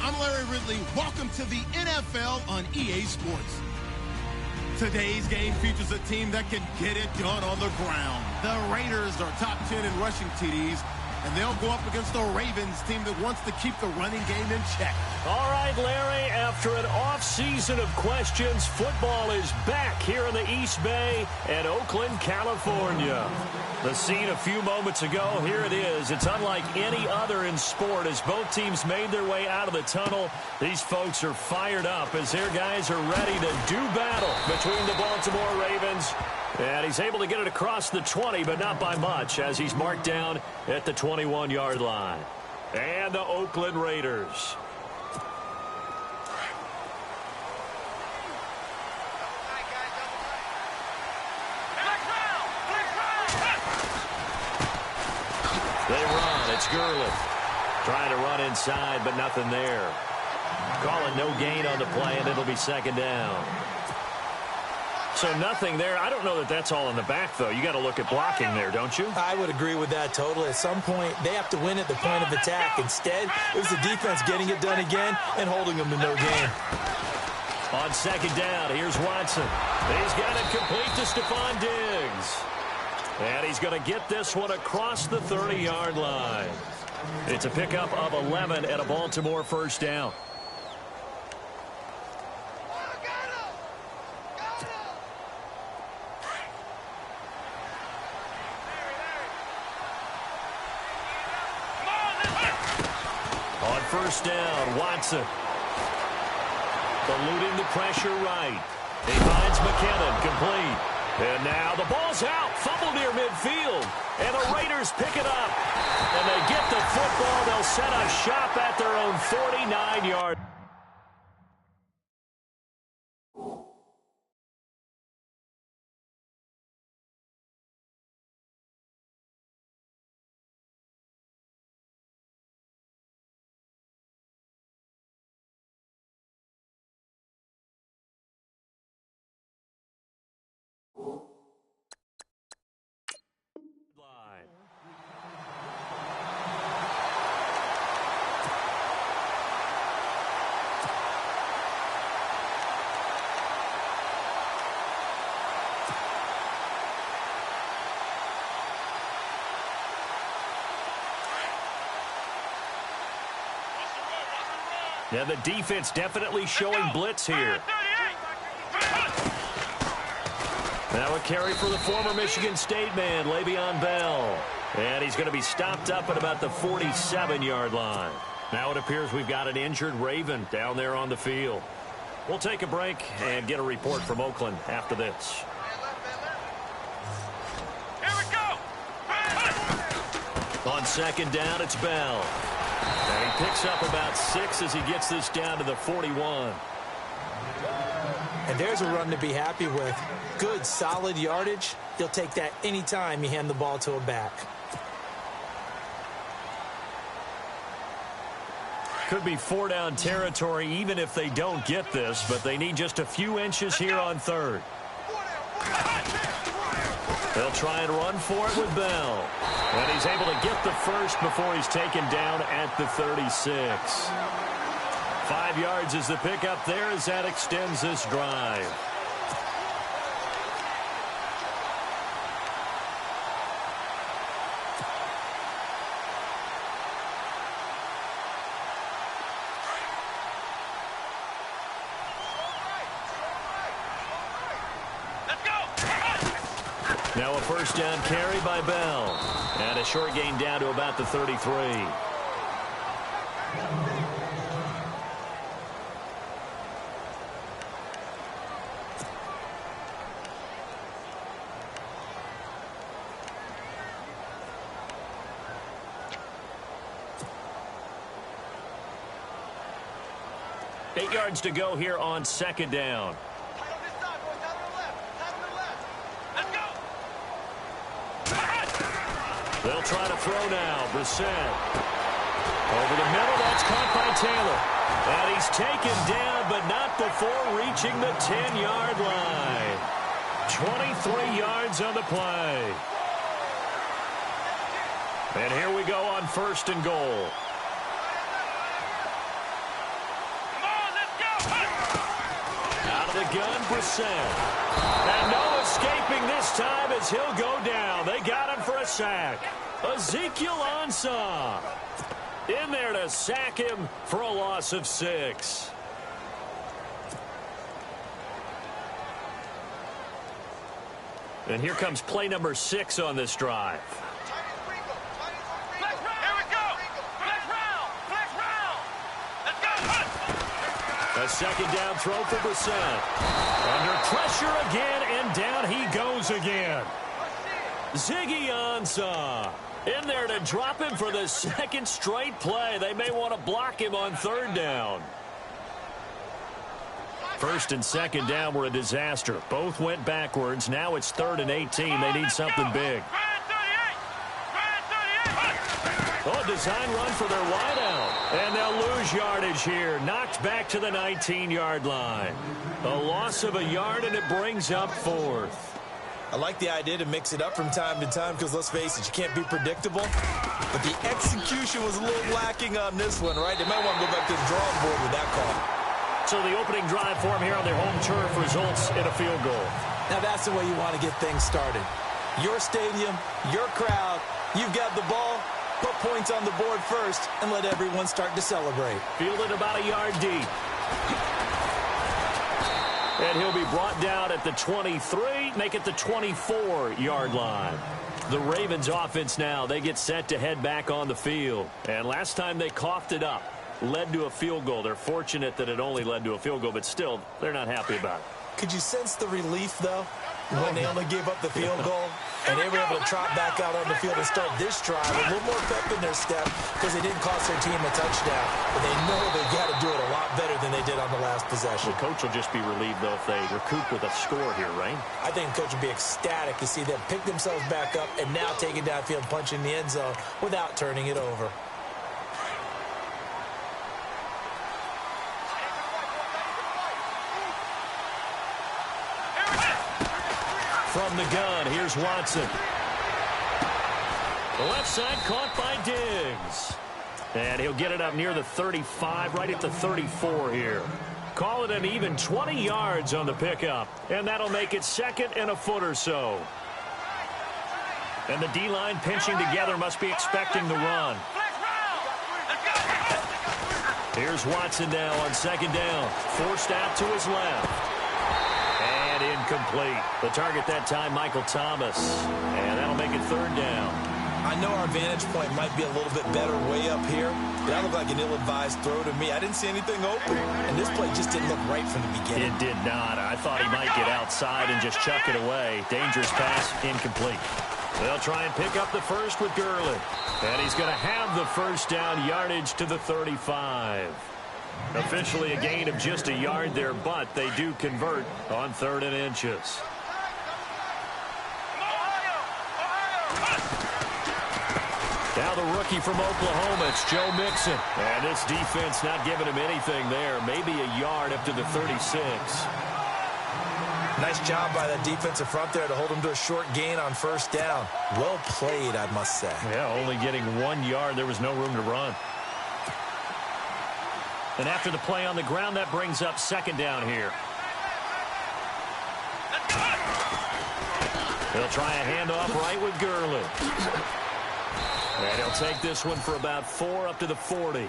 I'm Larry Ridley. Welcome to the NFL on EA Sports. Today's game features a team that can get it done on the ground. The Raiders are top 10 in rushing TDs, and they'll go up against the Ravens team that wants to keep the running game in check. All right, Larry, after an off-season of questions, football is back here in the East Bay and Oakland, California. The scene a few moments ago, here it is. It's unlike any other in sport as both teams made their way out of the tunnel. These folks are fired up as their guys are ready to do battle between the Baltimore Ravens. And he's able to get it across the 20, but not by much, as he's marked down at the 21-yard line. And the Oakland Raiders. They run. It's Gurley. Trying to run inside, but nothing there. Calling no gain on the play, and it'll be second down. So nothing there. I don't know that that's all in the back, though. You got to look at blocking there, don't you? I would agree with that totally. At some point, they have to win at the point of attack. Instead, it was the defense getting it done again and holding them to no gain. On second down, here's Watson. He's got it complete to Stephon Diggs. And he's going to get this one across the 30-yard line. It's a pickup of 11 at a Baltimore first down. On first down, Watson. Eluding the pressure right. He finds McKinnon, complete. And now the ball's out. Fumble near midfield. And the Raiders pick it up. And they get the football. They'll set a shot at their own 49-yard. Yeah, the defense definitely showing blitz here. Now a carry for the former Michigan State man, Le'Veon Bell. And he's going to be stopped up at about the 47-yard line. Now it appears we've got an injured Raven down there on the field. We'll take a break and get a report from Oakland after this. Here we go. On second down, it's Bell. And he picks up about 6 as he gets this down to the 41. And there's a run to be happy with. Good, solid yardage. You'll take that anytime you hand the ball to a back. Could be 4-down territory even if they don't get this, but they need just a few inches here on third. They'll try and run for it with Bell. And he's able to get the first before he's taken down at the 36. 5 yards is the pickup there as that extends this drive. Now a first down carry by Bell. And a short gain down to about the 33. Eight yards to go here on second down. They'll try to throw now. Brissett. Over the middle. That's caught by Taylor. And he's taken down, but not before reaching the 10-yard line. 23 yards on the play. And here we go on first and goal. the gun, Brissett. And no escaping this time as he'll go down. They got him for a sack. Ezekiel Ansah in there to sack him for a loss of 6. And here comes play number 6 on this drive. A second down throw for Brissett. Under pressure again, and down he goes again. Ziggy Ansah in there to drop him for the second straight play. They may want to block him on 3rd down. First and second down were a disaster. Both went backwards. Now it's 3rd and 18. They need something big. Oh, a design run for their wideout. And they'll lose yardage here. Knocked back to the 19-yard line. A loss of a yard, and it brings up 4th. I like the idea to mix it up from time to time because, let's face it, you can't be predictable. But the execution was a little lacking on this one, right? They might want to go back to the drawing board with that call. So the opening drive for them here on their home turf results in a field goal. Now that's the way you want to get things started. Your stadium, your crowd, you've got the ball, put points on the board first, and let everyone start to celebrate. Fielded about a yard deep. And he'll be brought down at the 23, make it the 24-yard line. The Ravens offense now, they get set to head back on the field. And last time they coughed it up, led to a field goal. They're fortunate that it only led to a field goal, but still, they're not happy about it. Could you sense the relief, though, when they only gave up the field goal? And they were able to trot back out on the field and start this drive a little more pep in their step because they didn't cost their team a touchdown. But they know they got to do it a lot better than they did on the last possession. The coach will just be relieved, though, if they recoup with a score here, right? I think the coach will be ecstatic to see them pick themselves back up and now take it downfield, punch in the end zone without turning it over. From the gun, here's Watson. The left side caught by Diggs. And he'll get it up near the 35, right at the 34 here. Call it an even 20 yards on the pickup. And that'll make it 2nd and a foot or so. And the D-line pinching together must be expecting the run. Here's Watson now on 2nd down. Forced out to his left. Incomplete. The target that time, Michael Thomas. And that'll make it 3rd down. I know our vantage point might be a little bit better way up here, but that looked like an ill-advised throw to me. I didn't see anything open, and this play just didn't look right from the beginning. It did not. I thought he might get outside and just chuck it away. Dangerous pass, incomplete. They'll try and pick up the first with Gurley. And he's going to have the first down, yardage to the 35. Officially a gain of just a yard there, but they do convert on 3rd and inches. Now the rookie from Oklahoma, it's Joe Mixon. And this defense not giving him anything there. Maybe a yard up to the 36. Nice job by that defensive front there to hold him to a short gain on 1st down. Well played, I must say. Yeah, only getting 1 yard. There was no room to run. And after the play on the ground, that brings up 2nd down here. They'll try a handoff right with Gurley. And he'll take this one for about 4 up to the 40.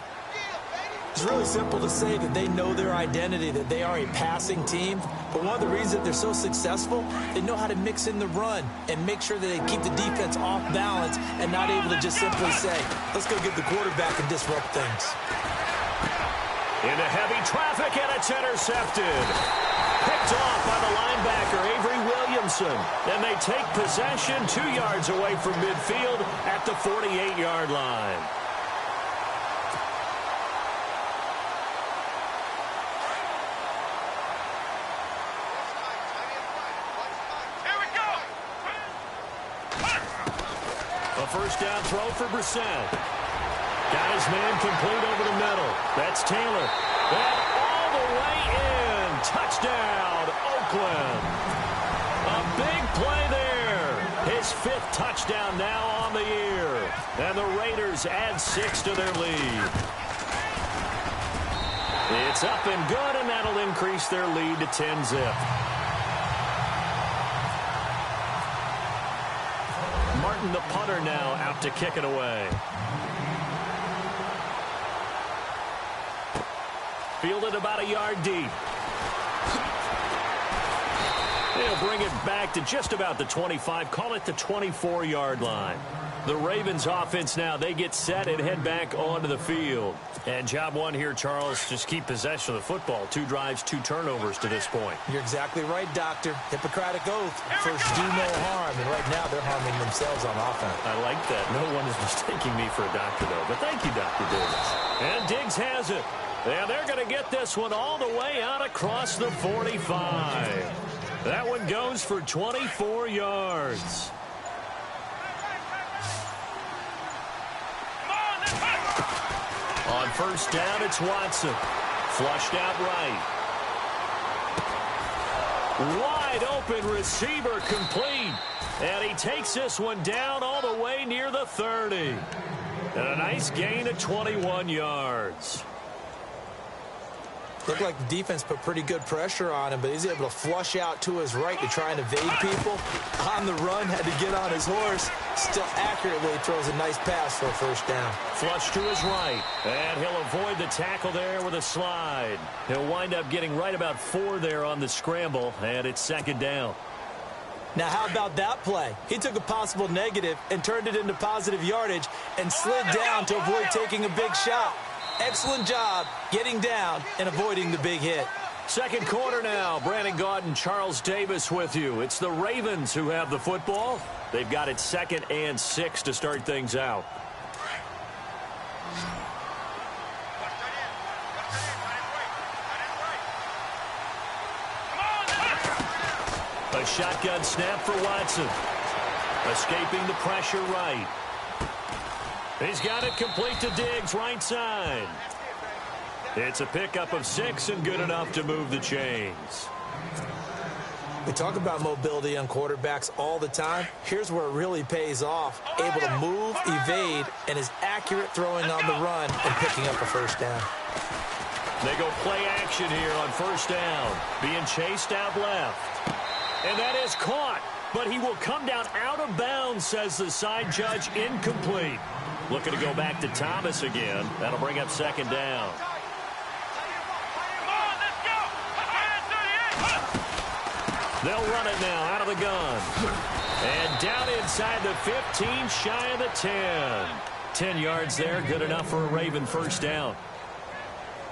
It's really simple to say that they know their identity, that they are a passing team. But one of the reasons that they're so successful, they know how to mix in the run and make sure that they keep the defense off balance and not able to just simply say, let's go get the quarterback and disrupt things. Into heavy traffic, and it's intercepted. Picked off by the linebacker, Avery Williamson. And they take possession 2 yards away from midfield at the 48-yard line. A first down throw for Brissett. Got his man complete over the middle. That's Taylor. And all the way in. Touchdown, Oakland. A big play there. His 5th touchdown now on the year. And the Raiders add 6 to their lead. It's up and good, and that'll increase their lead to 10-zip. Martin, the punter, now out to kick it away. Fielded about a yard deep. They'll bring it back to just about the 25, call it the 24-yard line. The Ravens offense now, they get set and head back onto the field. And job one here, Charles, just keep possession of the football. 2 drives, 2 turnovers to this point. You're exactly right, Doctor. Hippocratic oath. First, do no harm. And right now, they're harming themselves on offense. I like that. No one is mistaking me for a doctor, though. But thank you, Dr. Diggs. And Diggs has it. And they're going to get this one all the way out across the 45. That one goes for 24 yards. On first down, it's Watson. Flushed out right. Wide open receiver complete. And he takes this one down all the way near the 30. And a nice gain of 21 yards. Looked like the defense put pretty good pressure on him, but he's able to flush out to his right to try and evade people. On the run, had to get on his horse. Still accurately throws a nice pass for a first down. Flush to his right, and he'll avoid the tackle there with a slide. He'll wind up getting right about 4 there on the scramble, and it's second down. Now, how about that play? He took a possible negative and turned it into positive yardage and slid down to avoid taking a big shot. Excellent job getting down and avoiding the big hit. Second quarter now. Brandon Gaudin, Charles Davis with you. It's the Ravens who have the football. They've got it 2nd and 6 to start things out. A shotgun snap for Watson. Escaping the pressure right. He's got it complete to Diggs, right side. It's a pickup of 6 and good enough to move the chains. We talk about mobility on quarterbacks all the time. Here's where it really pays off. Able to move, evade, and is accurate throwing on the run and picking up a first down. They go play action here on first down. Being chased out left. And that is caught. But he will come down out of bounds, says the side judge. Incomplete. Looking to go back to Thomas again. That'll bring up second down. They'll run it now out of the gun. And down inside the 15, shy of the 10. 10 yards there, good enough for a Raven first down.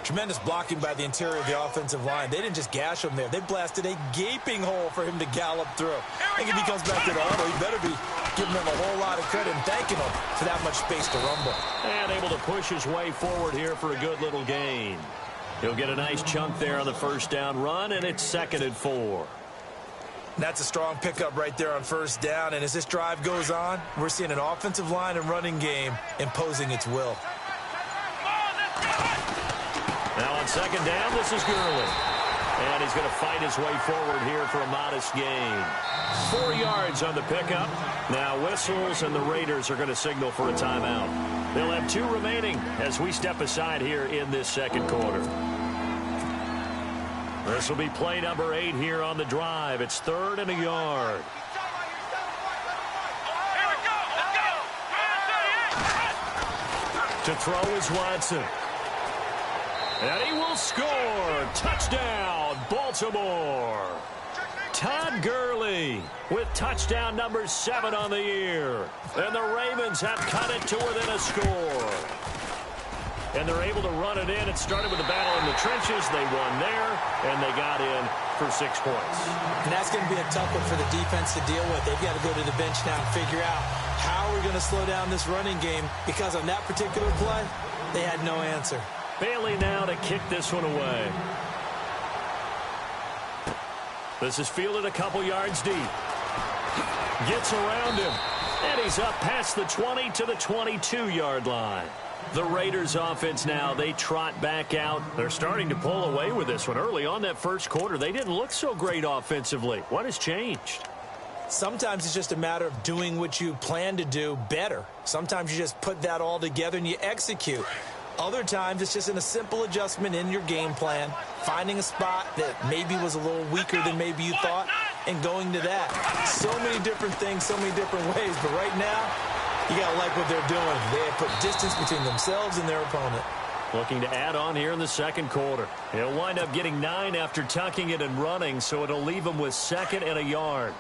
Tremendous blocking by the interior of the offensive line. They didn't just gash him there. They blasted a gaping hole for him to gallop through. I think if he comes back to the huddle, he better be giving him a whole lot of credit and thanking him for that much space to rumble. And able to push his way forward here for a good little gain. He'll get a nice chunk there on the first down run, and it's 2nd and 4. That's a strong pickup right there on first down. And as this drive goes on, we're seeing an offensive line and running game imposing its will. Now on second down, this is Gurley. And he's going to fight his way forward here for a modest gain. 4 yards on the pickup. Now whistles, and the Raiders are going to signal for a timeout. They'll have 2 remaining as we step aside here in this second quarter. This will be play number 8 here on the drive. It's 3rd and a yard. To throw is Watson. And he will score. Touchdown, Baltimore. Todd Gurley with touchdown number 7 on the year. And the Ravens have cut it to within a score. And they're able to run it in. It started with a battle in the trenches. They won there, and they got in for 6 points. And that's going to be a tough one for the defense to deal with. They've got to go to the bench now and figure out how we're going to slow down this running game, because on that particular play, they had no answer. Bailey now to kick this one away. This is fielded a couple yards deep. Gets around him. And he's up past the 20 to the 22-yard line. The Raiders offense now, they trot back out. They're starting to pull away with this one. Early on that first quarter, they didn't look so great offensively. What has changed? Sometimes it's just a matter of doing what you plan to do better. Sometimes you just put that all together and you execute. Other times, it's just in a simple adjustment in your game plan, finding a spot that maybe was a little weaker than maybe you thought, and going to that. So many different things, so many different ways, but right now, you got to like what they're doing. They have put distance between themselves and their opponent. Looking to add on here in the second quarter. He'll wind up getting 9 after tucking it and running, so it'll leave him with 2nd and a yard.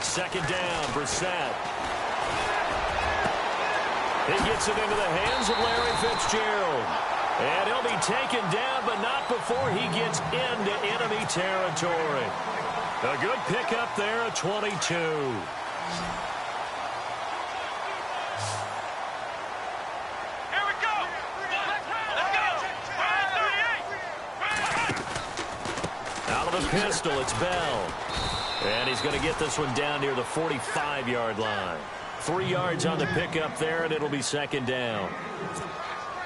Second down, Brissett. He gets it into the hands of Larry Fitzgerald. And he'll be taken down, but not before he gets into enemy territory. A good pickup there at 22. Out of the pistol, it's Bell. And he's going to get this one down near the 45-yard line. 3 yards on the pickup there, and it'll be 2nd down.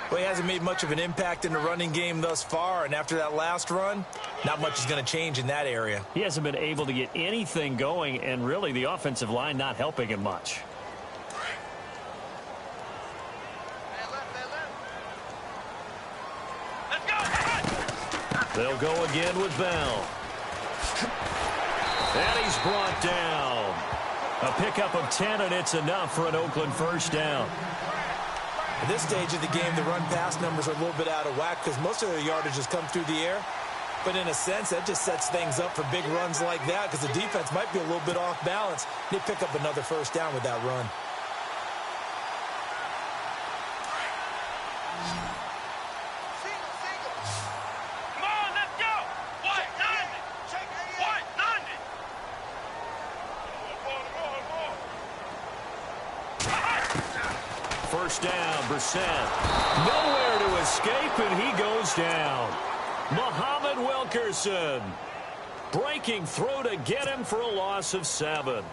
Well, he hasn't made much of an impact in the running game thus far, and after that last run, not much is going to change in that area. He hasn't been able to get anything going, and really the offensive line not helping him much. They'll go again with Bell. And he's brought down. A pickup of 10, and it's enough for an Oakland first down. At this stage of the game, the run-pass numbers are a little bit out of whack because most of their yardage has come through the air. But in a sense, that just sets things up for big runs like that because the defense might be a little bit off balance. They pick up another first down with that run. First down, Brissett. Nowhere to escape, and he goes down. Muhammad Wilkerson breaking through to get him for a loss of 7.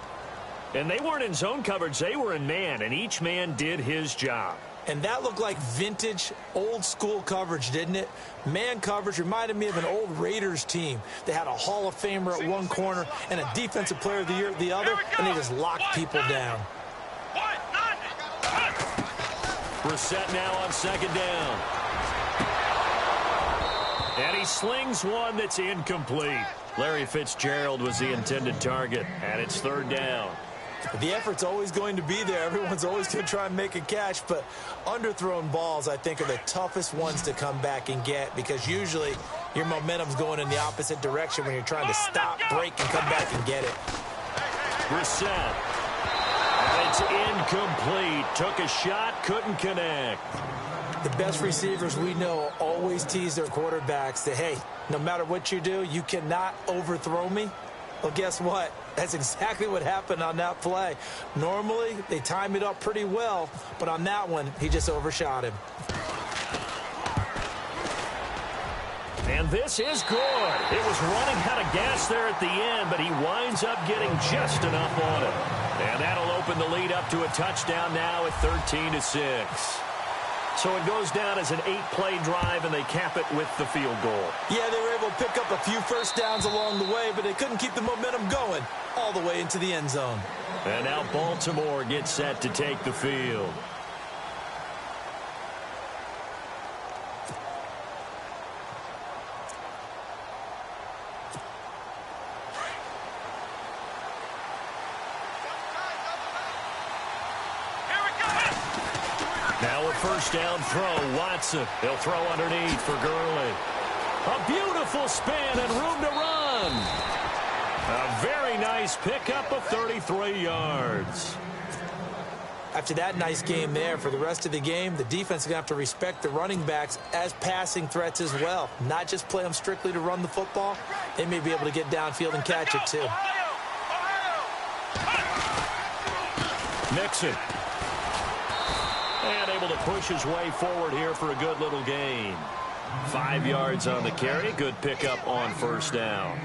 And they weren't in zone coverage. They were in man, and each man did his job. And that looked like vintage, old-school coverage, didn't it? Man coverage reminded me of an old Raiders team. They had a Hall of Famer at one corner and a Defensive Player of the Year at the other, and they just locked people down. Brissett now on 2nd down. And he slings one that's incomplete. Larry Fitzgerald was the intended target, and it's 3rd down. The effort's always going to be there. Everyone's always going to try and make a catch, but underthrown balls, I think, are the toughest ones to come back and get because usually your momentum's going in the opposite direction when you're trying to stop, break, and come back and get it. Brissett. It's incomplete. Took a shot, couldn't connect. The best receivers we know always tease their quarterbacks that, hey, no matter what you do, you cannot overthrow me. Well, guess what? That's exactly what happened on that play. Normally, they time it up pretty well, but on that one, he just overshot him. And this is good. It was running out of gas there at the end, but he winds up getting just enough on it. And that'll open the lead up to a touchdown now at 13-6. So it goes down as an 8-play drive, and they cap it with the field goal. Yeah, they were able to pick up a few first downs along the way, but they couldn't keep the momentum going all the way into the end zone. And now Baltimore gets set to take the field. Now a first down throw, Watson. He'll throw underneath for Gurley. A beautiful spin and room to run. A very nice pickup of 33 yards. After that nice game there, for the rest of the game, the defense is going to have to respect the running backs as passing threats as well. Not just play them strictly to run the football. They may be able to get downfield and catch it too. Nixon. And able to push his way forward here for a good little gain. 5 yards on the carry. Good pickup on first down.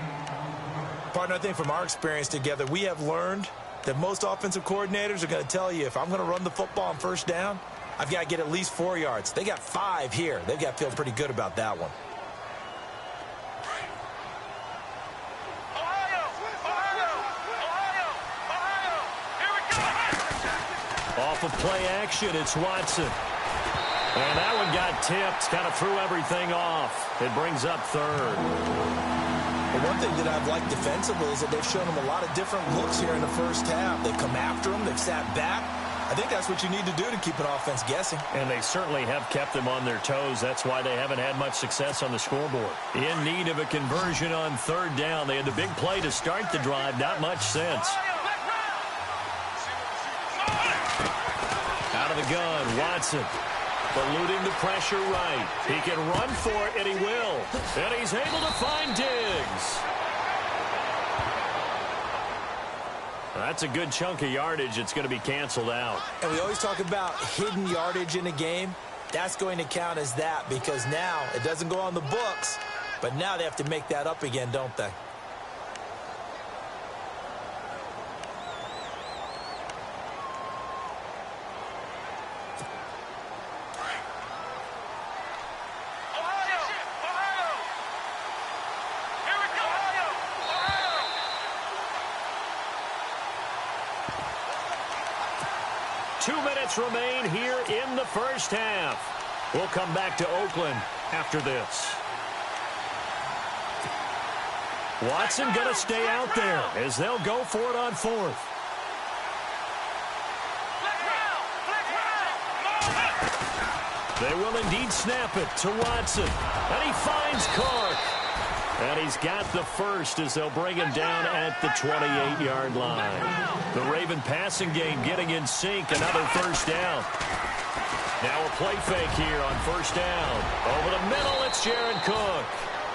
Partner, I think from our experience together, we have learned that most offensive coordinators are going to tell you, if I'm going to run the football on first down, I've got to get at least 4 yards. They got 5 here. They've got to feel pretty good about that one. Ohio! Here we off of play action. It's Watson. And that one got tipped, kind of threw everything off. It brings up third. Well, one thing that I've liked defensively is that they've shown him a lot of different looks here in the first half. They've come after him. They've sat back. I think that's what you need to do to keep an offense guessing. And they certainly have kept them on their toes. That's why they haven't had much success on the scoreboard. In need of a conversion on third down. They had the big play to start the drive. Not much since. Out of the gun, Watson. Eluding the pressure right. He can run for it, and he will. And he's able to find Diggs. That's a good chunk of yardage. It's going to be canceled out. And we always talk about hidden yardage in a game. That's going to count as that because now it doesn't go on the books, but now they have to make that up again, don't they? Remain here in the first half. We'll come back to Oakland after this. Watson going to stay out there as they'll go for it on fourth. They will indeed snap it to Watson. And he finds Clark. And he's got the first as they'll bring him down at the 28-yard line. The Raven passing game getting in sync. Another first down. Now a play fake here on first down. Over the middle, it's Jared Cook.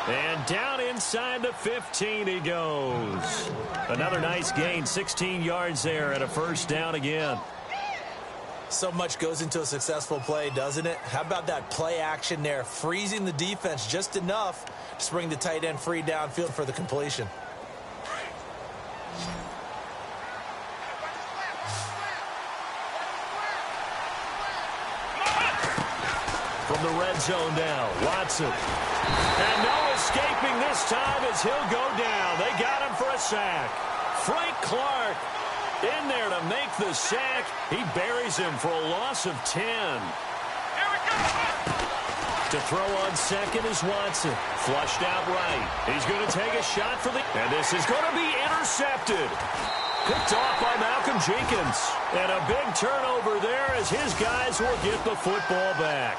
And down inside the 15 he goes. Another nice gain, 16 yards there and a first down again. So much goes into a successful play, doesn't it? How about that play action there, freezing the defense just enough to bring the tight end free downfield for the completion. From the red zone now, Watson. And no escaping this time as he'll go down. They got him for a sack. Frank Clark in there to make the sack. He buries him for a loss of 10. To throw on second is Watson. Flushed out right. He's going to take a shot for the... And this is going to be intercepted. Picked off by Malcolm Jenkins. And a big turnover there as his guys will get the football back.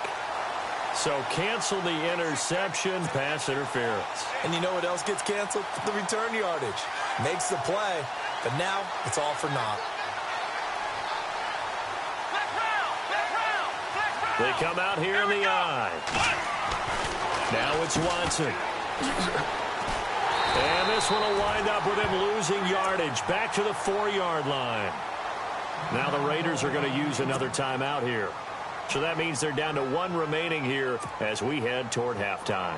So cancel the interception, pass interference. And you know what else gets canceled? The return yardage. Makes the play, but now it's all for naught. They come out here in the eye. Now it's Watson. And this one will wind up with him losing yardage back to the 4-yard line. Now the Raiders are going to use another timeout here. So that means they're down to one remaining here as we head toward halftime.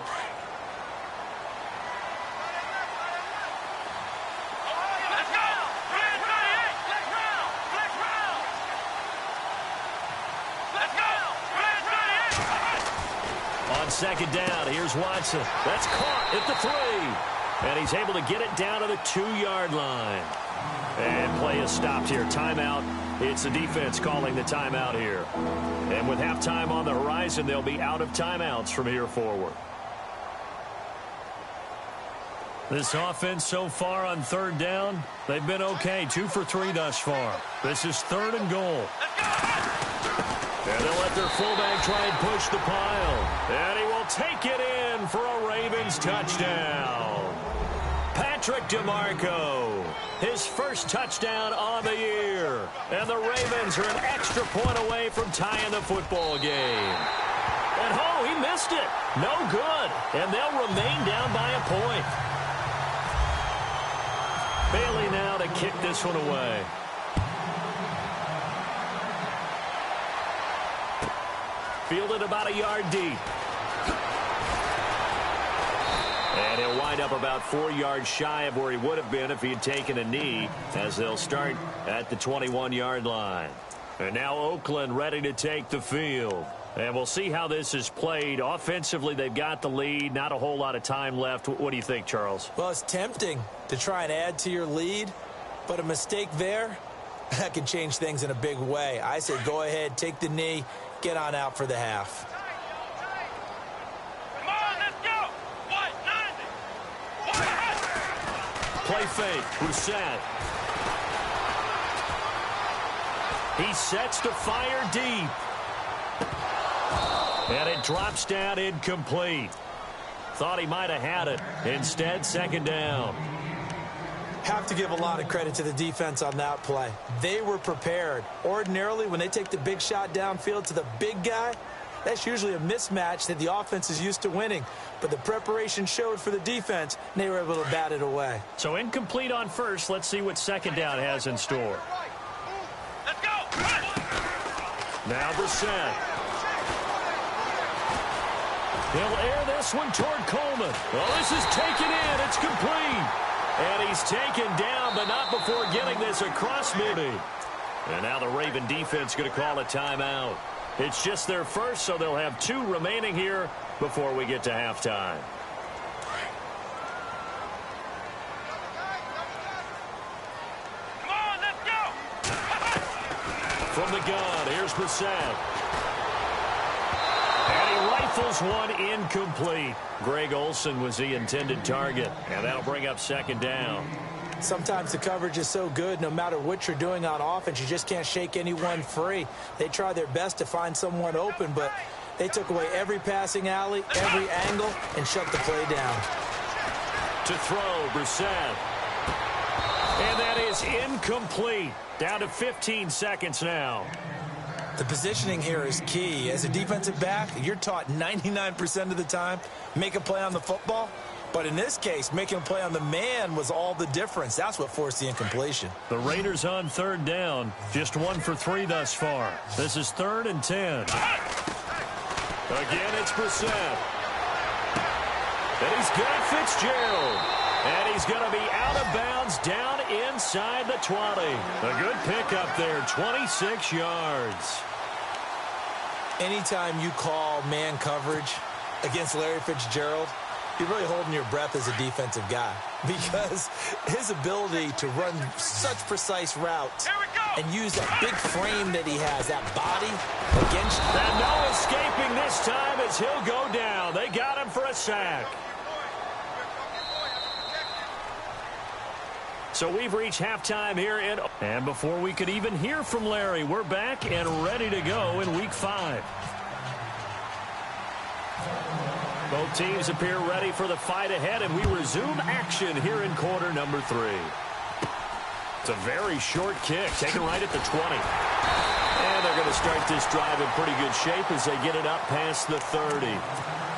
On second down, here's Watson. That's caught at the 3. And he's able to get it down to the 2-yard line. And play is stopped here. Timeout. It's the defense calling the timeout here. And with halftime on the horizon, they'll be out of timeouts from here forward. This offense so far on third down, they've been okay. 2 for 3 thus far. This is 3rd and goal. And they'll let their fullback try and push the pile. And he will take it in for a Ravens touchdown. Patrick DeMarco, his first touchdown on the year. And the Ravens are an extra point away from tying the football game. And oh, he missed it. No good. And they'll remain down by a point. Bailey now to kick this one away. Fielded about a yard deep. And he'll wind up about 4 yards shy of where he would have been if he had taken a knee, as they'll start at the 21-yard line. And now Oakland ready to take the field. And we'll see how this is played. Offensively, they've got the lead. Not a whole lot of time left. What do you think, Charles? Well, it's tempting to try and add to your lead, but a mistake there that can change things in a big way. I say go ahead, take the knee, get on out for the half. Come on, let's go. 190. Play fake. Brissett. He sets to fire deep. And it drops down incomplete. Thought he might have had it. Instead, second down. Have to give a lot of credit to the defense on that play. They were prepared. Ordinarily, when they take the big shot downfield to the big guy, that's usually a mismatch that the offense is used to winning. But the preparation showed for the defense, and they were able to bat it away. So incomplete on first. Let's see what second down has in store. Let's go. Now Brissett. He'll air this one toward Coleman. Well, this is taken in. It's complete. And he's taken down, but not before getting this across midfield. And now the Raven defense going to call a timeout. It's just their first, so they'll have 2 remaining here before we get to halftime. Come on, let's go. From the gun, here's Brissett. And he rifles one incomplete. Greg Olsen was the intended target, and that'll bring up second down. Sometimes the coverage is so good, no matter what you're doing on offense, you just can't shake anyone free. They try their best to find someone open, but they took away every passing alley, every angle, and shut the play down. To throw, Brissett. And that is incomplete. Down to 15 seconds now. The positioning here is key. As a defensive back, you're taught 99% of the time, make a play on the football. But in this case, making a play on the man was all the difference. That's what forced the incompletion. The Raiders on third down. Just 1 for 3 thus far. This is 3rd and 10. Again, it's Brissett. And he's got Fitzgerald. And he's going to be out of bounds down inside the 20. A good pickup there, 26 yards. Anytime you call man coverage against Larry Fitzgerald, you're really holding your breath as a defensive guy, because his ability to run such precise routes and use that big frame that he has, that body against you. And no escaping this time as he'll go down. They got him for a sack. So we've reached halftime here, and before we could even hear from Larry, we're back and ready to go in Week 5. Both teams appear ready for the fight ahead, and we resume action here in quarter number 3. It's a very short kick, taken right at the 20. And they're going to start this drive in pretty good shape as they get it up past the 30.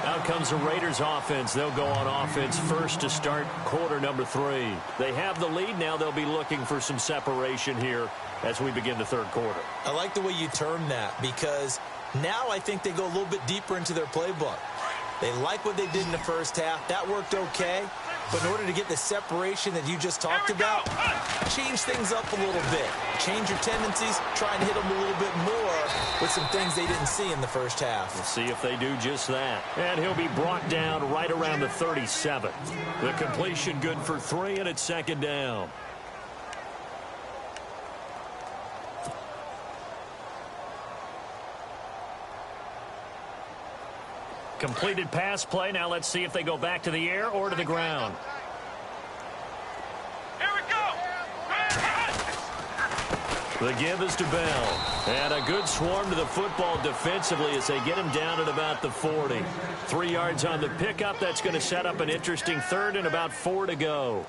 Out comes the Raiders offense. They'll go on offense first to start quarter number 3. They have the lead now. They'll be looking for some separation here as we begin the third quarter. I like the way you term that, because now I think they go a little bit deeper into their playbook. They like what they did in the first half. That worked okay. But in order to get the separation that you just talked about, change things up a little bit. Change your tendencies. Try and hit them a little bit more with some things they didn't see in the first half. We'll see if they do just that. And he'll be brought down right around the 37. The completion good for 3, and it's second down. Completed pass play. Now let's see if they go back to the air or to the ground. Here we go. The give is to Bell. And a good swarm to the football defensively as they get him down at about the 40. 3 yards on the pickup. That's going to set up an interesting third and about 4 to go.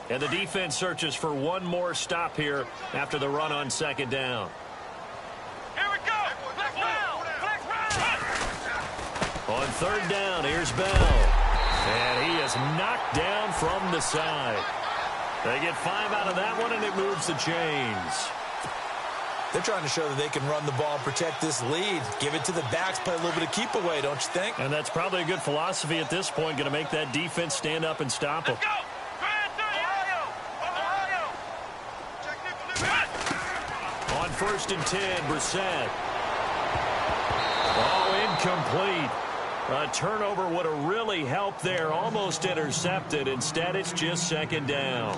And the defense searches for one more stop here after the run on second down. Here we go. Flex round. Flex round. On third down, here's Bell. And he is knocked down from the side. They get 5 out of that one, and it moves the chains. They're trying to show that they can run the ball and protect this lead. Give it to the backs, play a little bit of keep away, don't you think? And that's probably a good philosophy at this point, going to make that defense stand up and stop them. Let's go. On 1st and 10, Brissett. Oh, incomplete. A turnover would have really helped there. Almost intercepted. Instead, it's just second down.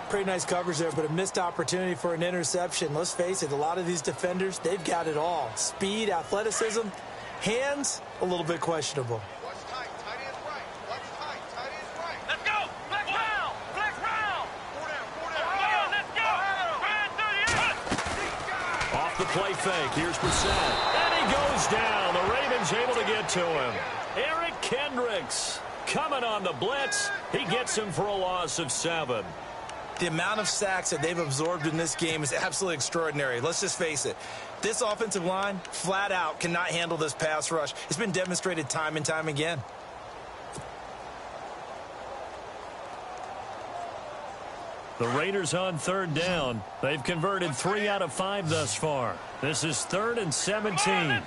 Pretty nice coverage there, but a missed opportunity for an interception. Let's face it, a lot of these defenders, they've got it all. Speed, athleticism, hands, a little bit questionable. Watch tight. Tight end's right. Watch tight. Tight end's right. Let's go. Flex round. Flex round. Four down. Let's go. Brando-tigga. Off the play fake. Here's Brissett. And he goes down. The Ravens able to get to him. Eric Kendricks coming on the blitz. He gets him for a loss of 7. The amount of sacks that they've absorbed in this game is absolutely extraordinary. Let's just face it. This offensive line, flat out, cannot handle this pass rush. It's been demonstrated time and time again. The Raiders on third down. They've converted 3 out of 5 thus far. This is 3rd and 17.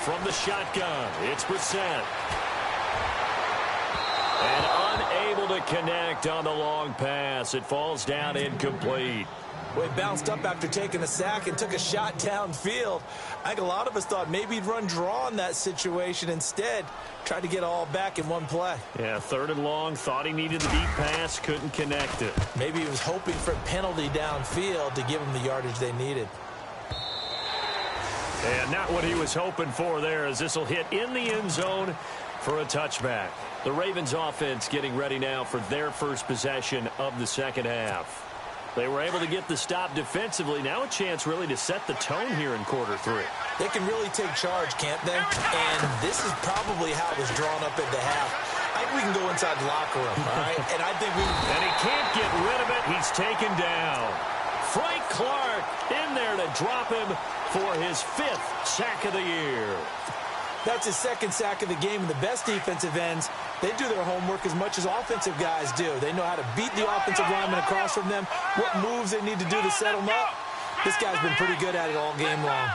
From the shotgun, it's Brissett. And unable to connect on the long pass. It falls down incomplete. Well, he bounced up after taking a sack and took a shot downfield. I think a lot of us thought maybe he'd run draw in that situation. Instead, tried to get it all back in one play. Yeah, 3rd and long. Thought he needed the deep pass. Couldn't connect it. Maybe he was hoping for a penalty downfield to give him the yardage they needed. And not what he was hoping for there, as this will hit in the end zone for a touchback. The Ravens offense getting ready now for their first possession of the second half. They were able to get the stop defensively. Now a chance really to set the tone here in quarter 3. They can really take charge, can't they? And this is probably how it was drawn up at the half. I think we can go inside the locker room, all right? And I think we... And he can't get rid of it. He's taken down. Frank Clark in there to drop him for his 5th sack of the year. That's his 2nd sack of the game, and the best defensive ends, they do their homework as much as offensive guys do. They know how to beat the offensive lineman across from them, what moves they need to do to set them up. This guy's been pretty good at it all game long.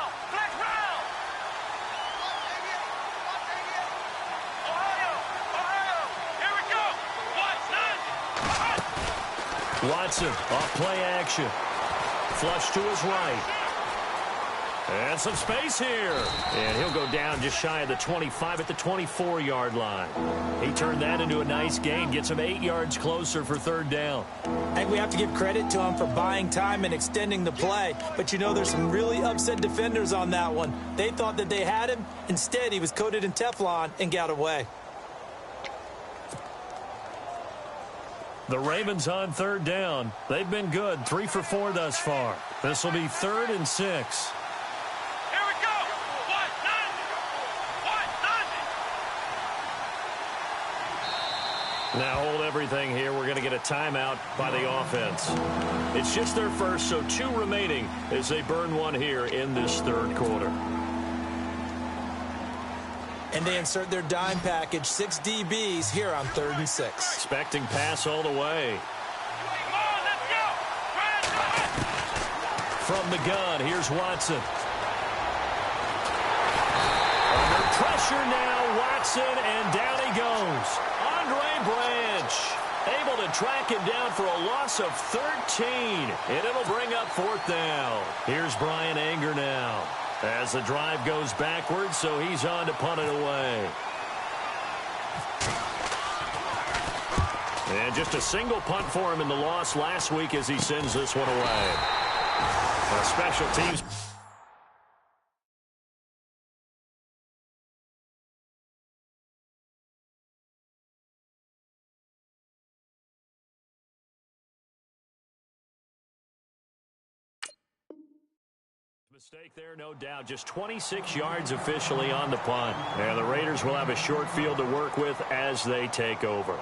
Watson off play action. Flush to his right. And some space here. And he'll go down just shy of the 25 at the 24-yard line. He turned that into a nice gain. Gets him 8 yards closer for 3rd down. I think we have to give credit to him for buying time and extending the play. But, you know, there's some really upset defenders on that one. They thought that they had him. Instead, he was coated in Teflon and got away. The Ravens on 3rd down. They've been good. 3 for 4 thus far. This will be 3rd and 6. Now hold everything here. We're going to get a timeout by the offense. It's just their first, so 2 remaining as they burn 1 here in this 3rd quarter. And they insert their dime package, 6 DBs here on 3rd and 6. Expecting pass all the way. From the gun, here's Watson. Under pressure now, Watson, and down he goes. Andre Branch able to track him down for a loss of 13, and it'll bring up 4th down. Here's Brian Anger now as the drive goes backwards, so he's on to punt it away. And just a single punt for him in the loss last week as he sends this one away. Special teams. Mistake there, no doubt. Just 26 yards officially on the punt. And the Raiders will have a short field to work with as they take over.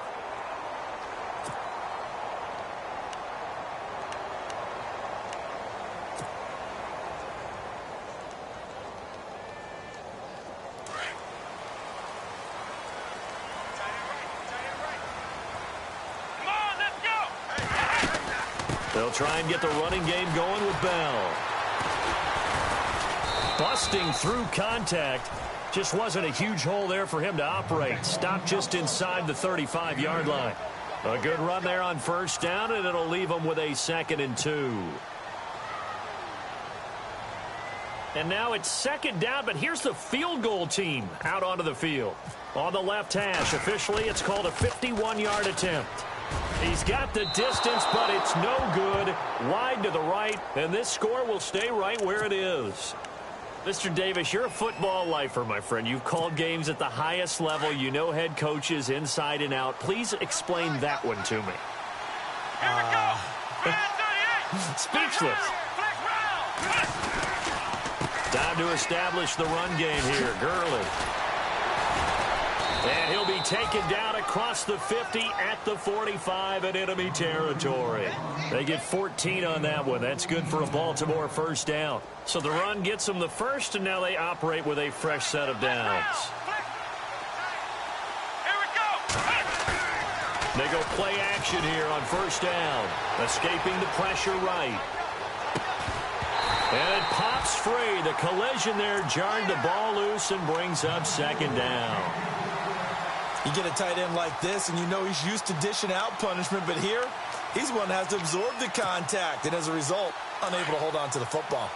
They'll try and get the running game going with Bell. Busting through contact. Just wasn't a huge hole there for him to operate. Stopped just inside the 35-yard line. A good run there on 1st down, and it'll leave them with a 2nd and 2. And now it's second down, but here's the field goal team out onto the field. On the left hash, officially it's called a 51-yard attempt. He's got the distance, but it's no good. Wide to the right, and this score will stay right where it is. Mr. Davis, you're a football lifer, my friend. You've called games at the highest level. You know head coaches inside and out. Please explain that one to me. Speechless. Time to establish the run game here. Gurley. And he'll be taken down across the 50 at the 45 in enemy territory. They get 14 on that one. That's good for a Baltimore first down. So the run gets them the first, and now they operate with a fresh set of downs. They go play action here on first down. Escaping the pressure right. And it pops free. The collision there jarred the ball loose and brings up second down. You get a tight end like this, and you know he's used to dishing out punishment, but here, he's the one that has to absorb the contact, and as a result, unable to hold on to the football.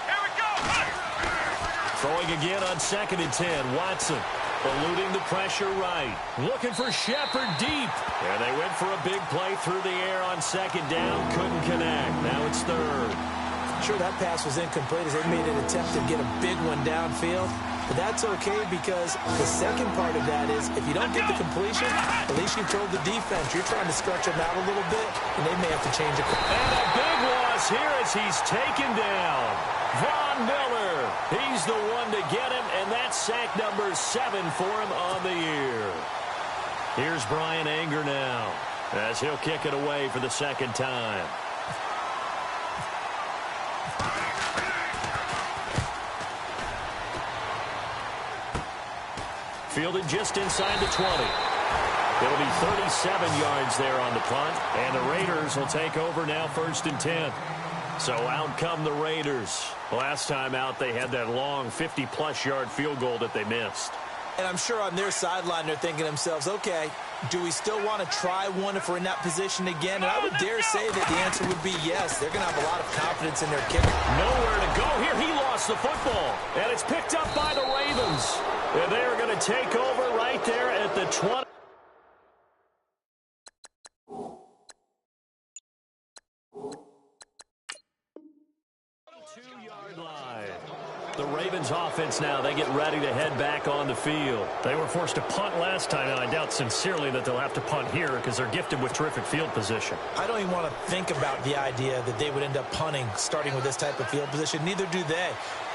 Here we go. Throwing again on 2nd and 10. Watson eluding the pressure right. Looking for Shepard deep. And they went for a big play through the air on second down. Couldn't connect. Now it's third. Sure, that pass was incomplete as they made an attempt to get a big one downfield. But that's okay because the second part of that is if you don't get the completion, at least you told the defense you're trying to stretch them out a little bit, and they may have to change a couple. And a big loss here as he's taken down. Von Miller, he's the one to get him, and that's sack number 7 for him on the year. Here's Brian Anger now as he'll kick it away for the second time. Fielded just inside the 20. It'll be 37 yards there on the punt, and the Raiders will take over now 1st and 10. So out come the Raiders. Last time out, they had that long 50-plus yard field goal that they missed. And I'm sure on their sideline they're thinking to themselves, okay, do we still want to try one if we're in that position again? And I would dare say that the answer would be yes. They're going to have a lot of confidence in their kicker. Nowhere to go here. He lost the football, and it's picked up by the Ravens. And they are going to take over right there at the 20. The Ravens offense now, they get ready to head back on the field. They were forced to punt last time, and I doubt sincerely that they'll have to punt here because they're gifted with terrific field position. I don't even want to think about the idea that they would end up punting starting with this type of field position. Neither do they.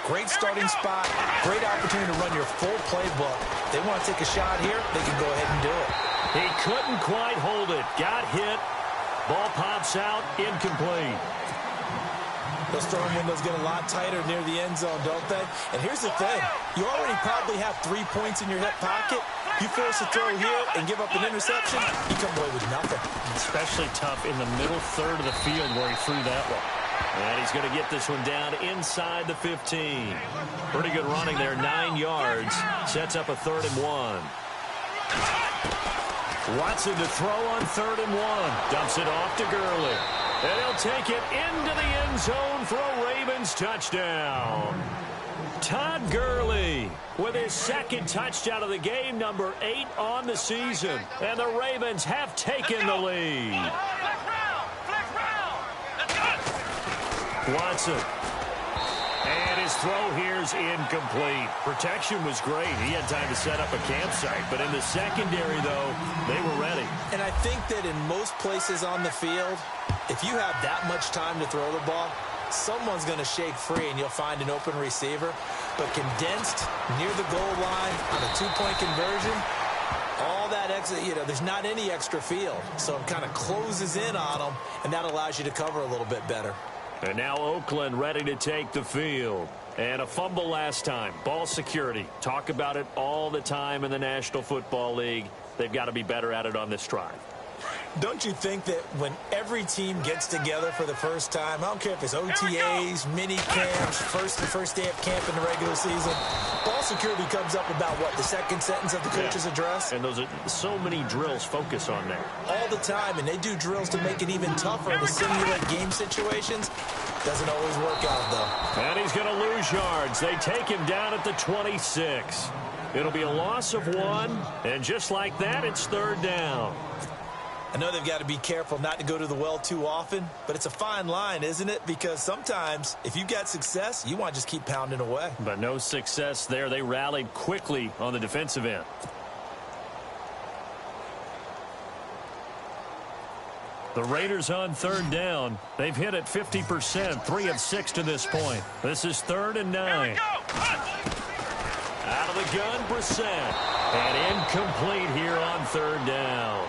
Great starting spot, great opportunity to run your full playbook. They want to take a shot here, they can go ahead and do it. He couldn't quite hold it. Got hit. Ball pops out, incomplete. Those throwing windows get a lot tighter near the end zone, don't they? And here's the thing. You already probably have 3 points in your hip pocket. You force a throw here and give up an interception, you come away with nothing. Especially tough in the middle third of the field where he threw that one. And he's going to get this one down inside the 15. Pretty good running there, 9 yards. Sets up a 3rd and 1. Watson to throw on 3rd and 1. Dumps it off to Gurley. And he'll take it into the end zone for a Ravens touchdown. Todd Gurley with his 2nd touchdown of the game, number 8 on the season. And the Ravens have taken the lead. Watson. And his throw here's incomplete. Protection was great. He had time to set up a campsite. But in the secondary, though, they were ready. And I think that in most places on the field, if you have that much time to throw the ball, someone's going to shake free and you'll find an open receiver. But condensed near the goal line on a 2-point conversion, all that extra, there's not any extra field. So it kind of closes in on them, and that allows you to cover a little bit better. And now Oakland ready to take the field. And a fumble last time. Ball security. Talk about it all the time in the National Football League. They've got to be better at it on this drive. Don't you think that when every team gets together for the first time, I don't care if it's OTAs, mini camps, first day of camp in the regular season, ball security comes up about what, the second sentence of the coach's address? And those are so many drills focus on that. All the time, and they do drills to make it even tougher to simulate game situations. Doesn't always work out, though. And he's going to lose yards. They take him down at the 26. It'll be a loss of 1, and just like that, it's third down. I know they've got to be careful not to go to the well too often, but it's a fine line, isn't it? Because sometimes, if you've got success, you want to just keep pounding away. But no success there. They rallied quickly on the defensive end. The Raiders on third down. They've hit it 50%, 3 of 6 to this point. This is 3rd and 9. Out of the gun, Brissett. And incomplete here on third down.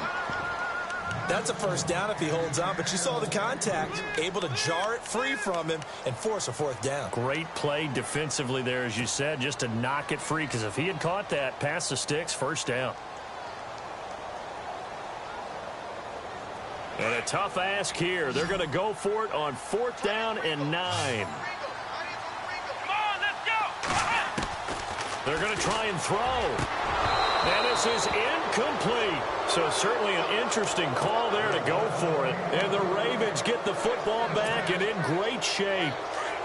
That's a first down if he holds on, but you saw the contact, able to jar it free from him and force a 4th down. Great play defensively there, as you said, just to knock it free, because if he had caught that, past the sticks, first down. And a tough ask here. They're going to go for it on 4th down and 9. They're going to try and throw. And this is incomplete. So certainly an interesting call there to go for it. And the Ravens get the football back and in great shape.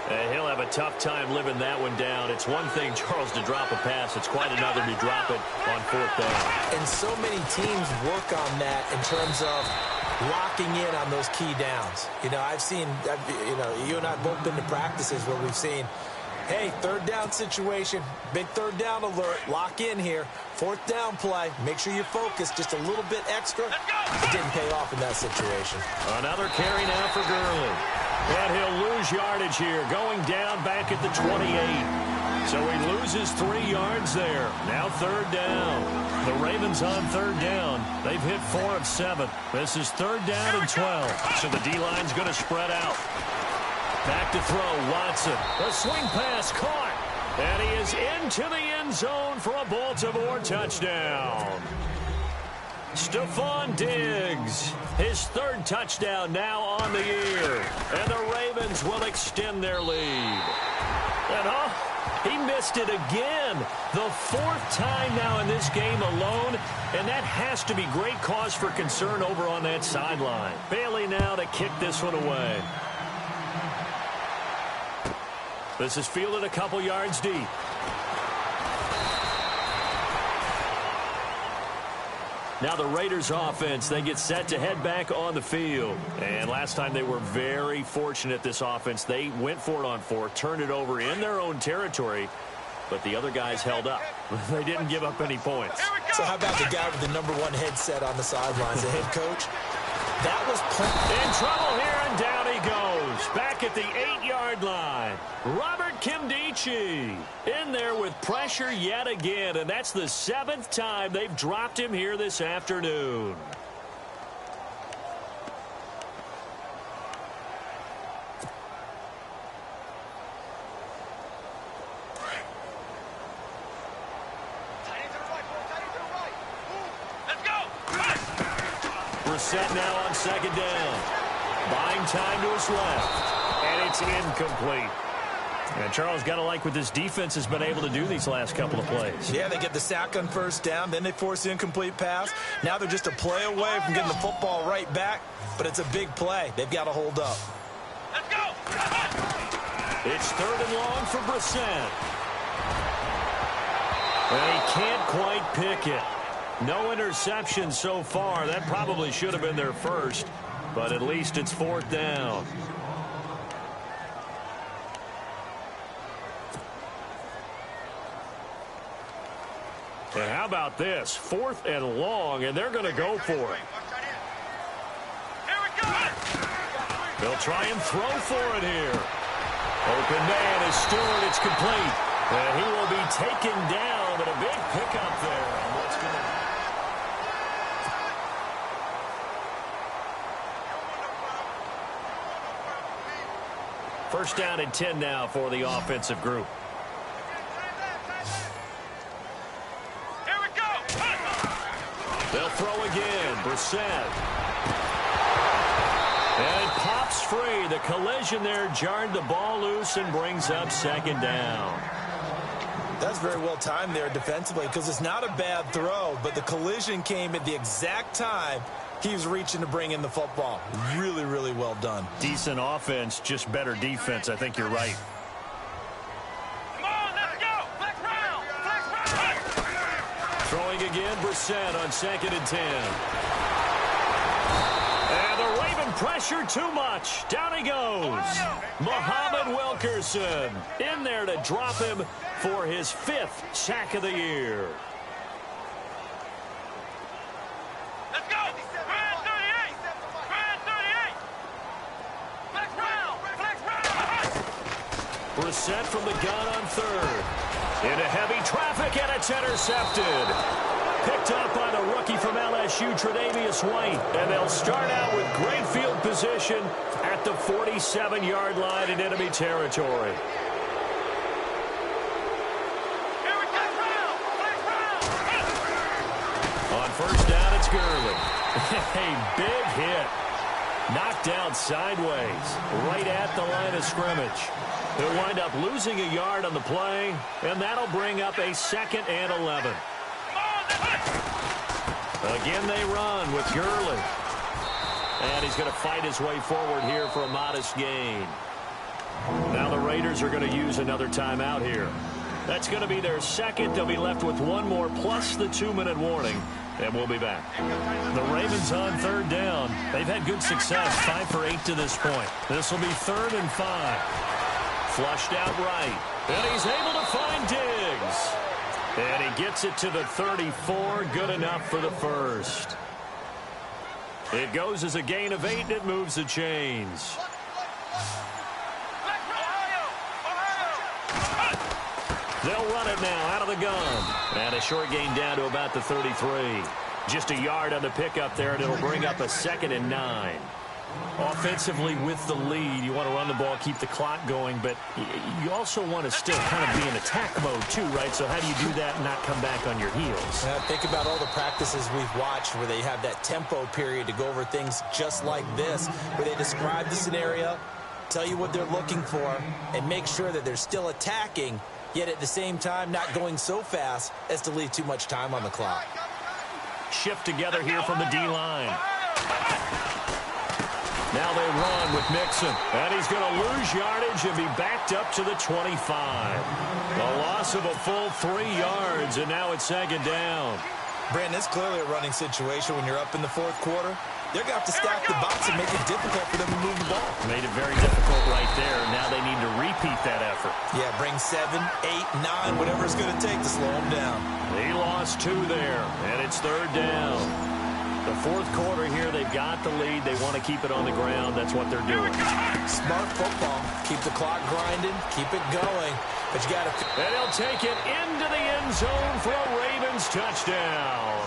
And he'll have a tough time living that one down. It's one thing, Charles, to drop a pass. It's quite another to drop it on 4th down. And so many teams work on that in terms of locking in on those key downs. You know, you and I have both been to practices where we've seen, hey, 3rd down situation, big 3rd down alert, lock in here. 4th down play, make sure you're focused just a little bit extra. It didn't pay off in that situation. Another carry now for Gurley. And he'll lose yardage here, going down back at the 28. So he loses 3 yards there. Now 3rd down. The Ravens on 3rd down. They've hit 4 of 7. This is 3rd down and 12. So the D-line's going to spread out. Back to throw, Watson. A swing pass caught. And he is into the end zone for a Baltimore touchdown. Stephon Diggs, his 3rd touchdown now on the year. And the Ravens will extend their lead. And he missed it again. The 4th time now in this game alone. And that has to be great cause for concern over on that sideline. Bailey now to kick this one away. This is fielded a couple yards deep. Now the Raiders offense, they get set to head back on the field. And last time they were very fortunate, this offense. They went for it on 4, turned it over in their own territory, but the other guys held up. They didn't give up any points. So how about the guy with the #1 headset on the sidelines, the head coach? That was in trouble here, and down he goes. Back at the 8-yard line. Robert Kimdichie in there with pressure yet again, and that's the 7th time they've dropped him here this afternoon. Set now on 2nd down. Buying time to his left. And it's incomplete. And Charles, got to like what this defense has been able to do these last couple of plays. Yeah, they get the sack on 1st down, then they force the incomplete pass. Now they're just a play away from getting the football right back, but it's a big play. They've got to hold up. Let's go! It's 3rd and long for Brissett. And he can't quite pick it. No interception so far. That probably should have been their first, but at least it's 4th down. And how about this? 4th and long, and they're going to go for it. Here we go! They'll try and throw for it here. Open man is Stewart. It's complete. And he will be taken down, but a big pickup there. And what's going to happen? First down and 10 now for the offensive group. Here we go! They'll throw again. Brissett. And it pops free. The collision there jarred the ball loose and brings up second down. That's very well timed there defensively because it's not a bad throw, but the collision came at the exact time he was reaching to bring in the football. Really, really well done. Decent offense, just better defense. I think you're right. Come on, let's go. Flex round. Flex round. Throwing again, Brissett on 2nd and 10. And the Raven pressure too much. Down he goes. Muhammad Wilkerson in there to drop him for his 5th sack of the year. Let's go. Brand 38. Brand 38. Flex round. Flex round. Brissett from the gun on 3rd. Into heavy traffic, and it's intercepted. Picked up by the rookie from LSU, Tre'Davious White. And they'll start out with great field position at the 47-yard line in enemy territory. Here we go. Flex round. On 1st down, it's Gurley. A big hit. Knocked out sideways, right at the line of scrimmage. They'll wind up losing a yard on the play, and that'll bring up a 2nd and 11. Again, they run with Gurley. And he's going to fight his way forward here for a modest gain. Now the Raiders are going to use another timeout here. That's going to be their 2nd. They'll be left with 1 more plus the 2-minute warning. And we'll be back. The Ravens on 3rd down. They've had good success, 5 for 8 to this point. This will be 3rd and 5. Flushed out right. And he's able to find Diggs. And he gets it to the 34. Good enough for the 1st. It goes as a gain of 8, and it moves the chains. They'll run it now out of the gun. And a short gain down to about the 33. Just a yard on the pickup there, and it'll bring up a 2nd and 9. Offensively with the lead, you want to run the ball, keep the clock going, but you also want to still kind of be in attack mode too, right? So how do you do that and not come back on your heels? Think about all the practices we've watched where they have that tempo period to go over things just like this, where they describe the scenario, tell you what they're looking for, and make sure that they're still attacking, yet at the same time not going so fast as to leave too much time on the clock. Shift together here from the D-line. Now they run with Mixon, and he's going to lose yardage and be backed up to the 25. A loss of a full 3 yards, and now it's 2nd down. Brandon, it's clearly a running situation when you're up in the 4th quarter. They're going to have to stack the box and make it difficult for them to move the ball. Made it very difficult right there. Now they need to repeat that effort. Yeah, bring 7, 8, 9, whatever it's going to take to slow them down. He lost 2 there, and it's 3rd down. The 4th quarter here, they've got the lead. They want to keep it on the ground. That's what they're doing. Smart football. Keep the clock grinding. Keep it going. But you got to... And he'll take it into the end zone for a Ravens touchdown.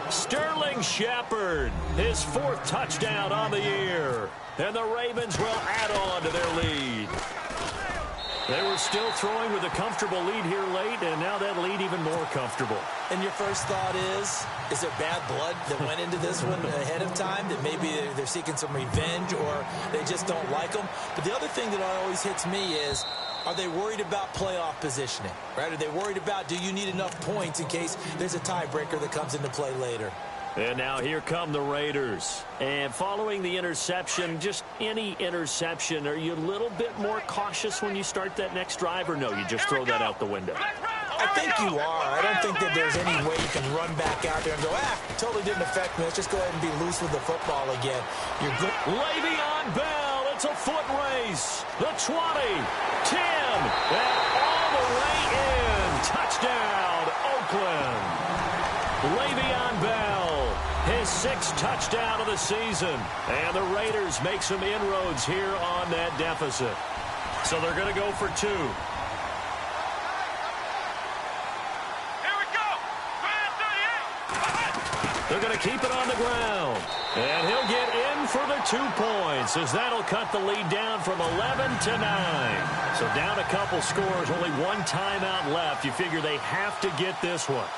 Sterling Shepard, his 4th touchdown on the year. And the Ravens will add on to their lead. They were still throwing with a comfortable lead here late, and now that lead even more comfortable. And your first thought is there bad blood that went into this one ahead of time, that maybe they're seeking some revenge or they just don't like them? But the other thing that always hits me is, are they worried about playoff positioning? Right? Are they worried about, do you need enough points in case there's a tiebreaker that comes into play later? And now here come the Raiders. And following the interception, just any interception, are you a little bit more cautious when you start that next drive, or no, you just throw that out the window? I think you are. I don't think that there's any way you can run back out there and go, totally didn't affect me. Let's just go ahead and be loose with the football again. You're good. Le'Veon Bell, it's a foot race. The 20, 10, and all the way in. Touchdown, Oakland. Le'Veon Bell, his 6th touchdown of the season. And the Raiders make some inroads here on that deficit. So they're going to go for 2. They're going to keep it on the ground. And he'll get in for the 2 points, as that'll cut the lead down from 11 to 9. So down a couple scores, only 1 timeout left. You figure they have to get this one.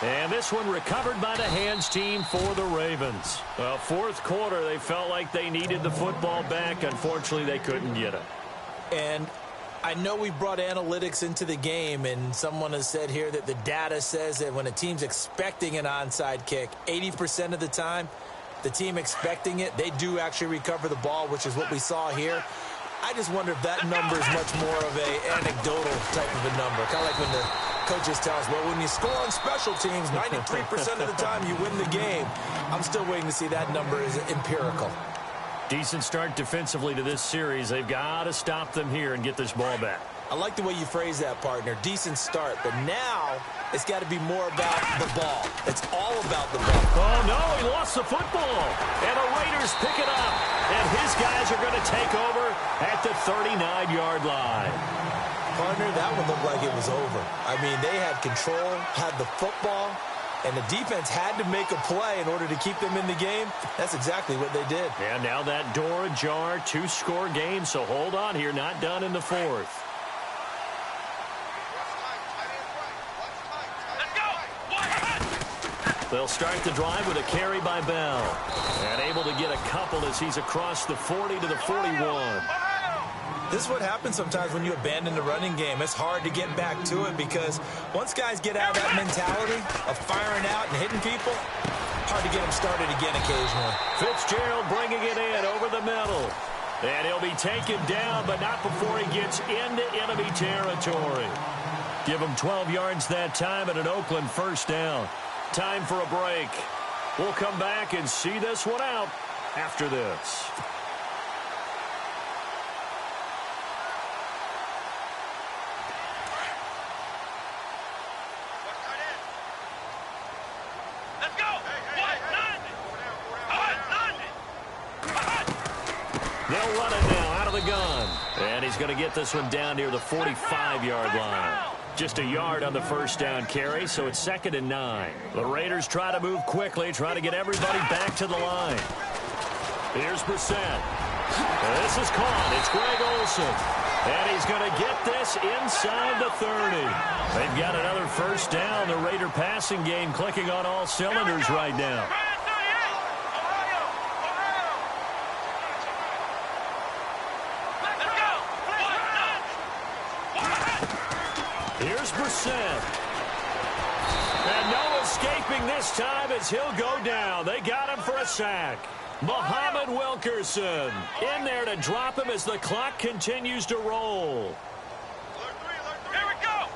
And this one recovered by the hands team for the Ravens. Well, fourth quarter, they felt like they needed the football back. Unfortunately, they couldn't get it. And I know we brought analytics into the game, and someone has said here that the data says that when a team's expecting an onside kick, 80% of the time, the team expecting it, they do actually recover the ball, which is what we saw here. I just wonder if that number is much more of a anecdotal type of a number. Kind of like when the coaches tell us, well, when you score on special teams, 93% of the time you win the game. I'm still waiting to see that number is empirical. Decent start defensively to this series. They've got to stop them here and get this ball back. I like the way you phrase that, partner. Decent start, but now it's got to be more about the ball. It's all about the ball. Oh, no, he lost the football. And the Raiders pick it up. And his guys are going to take over at the 39-yard line. Partner, that one looked like it was over. I mean, they had control, had the football, and the defense had to make a play in order to keep them in the game. That's exactly what they did. And now that door ajar, two-score game, so hold on here, not done in the fourth. They'll start the drive with a carry by Bell. And able to get a couple as he's across the 40 to the 41. This is what happens sometimes when you abandon the running game. It's hard to get back to it because once guys get out of that mentality of firing out and hitting people, hard to get them started again occasionally. Fitzgerald bringing it in over the middle. And he'll be taken down, but not before he gets into enemy territory. Give him 12 yards that time and an Oakland first down. Time for a break. We'll come back and see this one out after this. Let's go. They'll run it now out of the gun. And he's going to get this one down near the 45-yard line. Just a yard on the first down carry, so it's 2nd and 9. The Raiders try to move quickly, try to get everybody back to the line. Here's Brissett. This is caught. It's Greg Olsen. And he's going to get this inside the 30. They've got another first down. The Raider passing game clicking on all cylinders right now. Here's Brissett. And no escaping this time as he'll go down. They got him for a sack. Muhammad Wilkerson in there to drop him as the clock continues to roll. Here we go.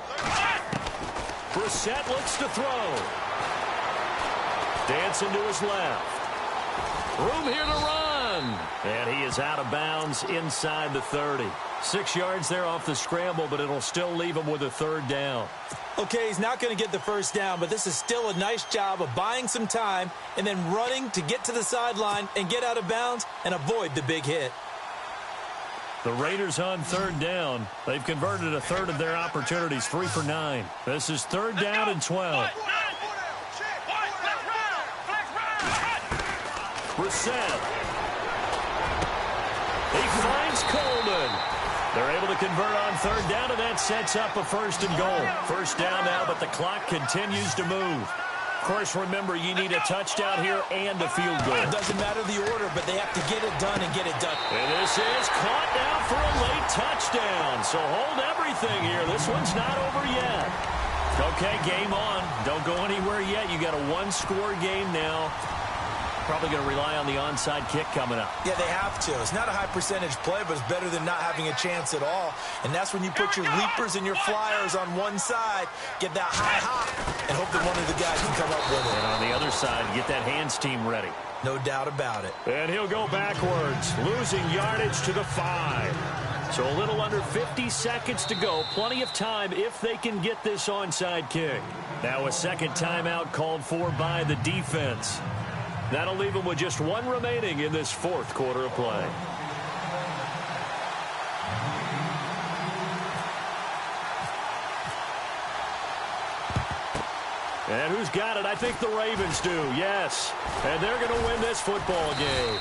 Brissett looks to throw. Dancing to his left. Room here to run. And he is out of bounds inside the 30. 6 yards there off the scramble, but it'll still leave him with a third down. Okay, he's not going to get the first down, but this is still a nice job of buying some time and then running to get to the sideline and get out of bounds and avoid the big hit. The Raiders on third down. They've converted a third of their opportunities, 3 for 9. This is 3rd down and 12. Brissett. He finds Coleman. They're able to convert on third down, and that sets up a 1st and goal. First down now, but the clock continues to move. Of course, remember, you need a touchdown here and a field goal. It doesn't matter the order, but they have to get it done and get it done. And this is caught now for a late touchdown. So hold everything here. This one's not over yet. Okay, game on. Don't go anywhere yet. You got a one-score game now. Probably going to rely on the onside kick coming up. Yeah, they have to. It's not a high percentage play, but it's better than not having a chance at all. And that's when you put your leapers and your flyers on one side, get that high hop, and hope that one of the guys can come up with it. And on the other side, get that hands team ready. No doubt about it. And he'll go backwards, losing yardage to the 5. So a little under 50 seconds to go. Plenty of time if they can get this onside kick. Now a second timeout called for by the defense. That'll leave them with just one remaining in this fourth quarter of play. And who's got it? I think the Ravens do, yes. And they're going to win this football game.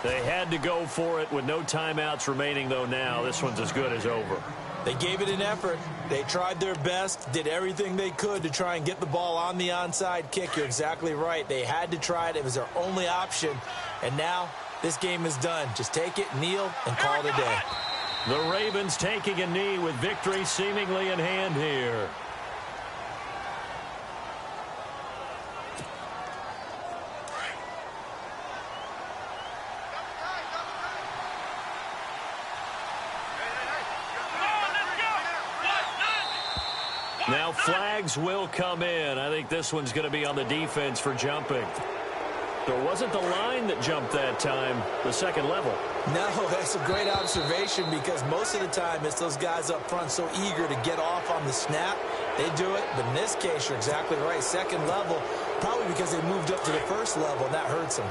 They had to go for it with no timeouts remaining, though, now. This one's as good as over. They gave it an effort. They tried their best, did everything they could to try and get the ball on the onside kick. You're exactly right. They had to try it. It was their only option. And now this game is done. Just take it, kneel, and call it a day. The Ravens taking a knee with victory seemingly in hand here. Now flags will come in. I think this one's going to be on the defense for jumping. So it wasn't the line that jumped that time, the second level. No, that's a great observation because most of the time it's those guys up front so eager to get off on the snap. They do it, but in this case, you're exactly right. Second level, probably because they moved up to the first level, and that hurts them.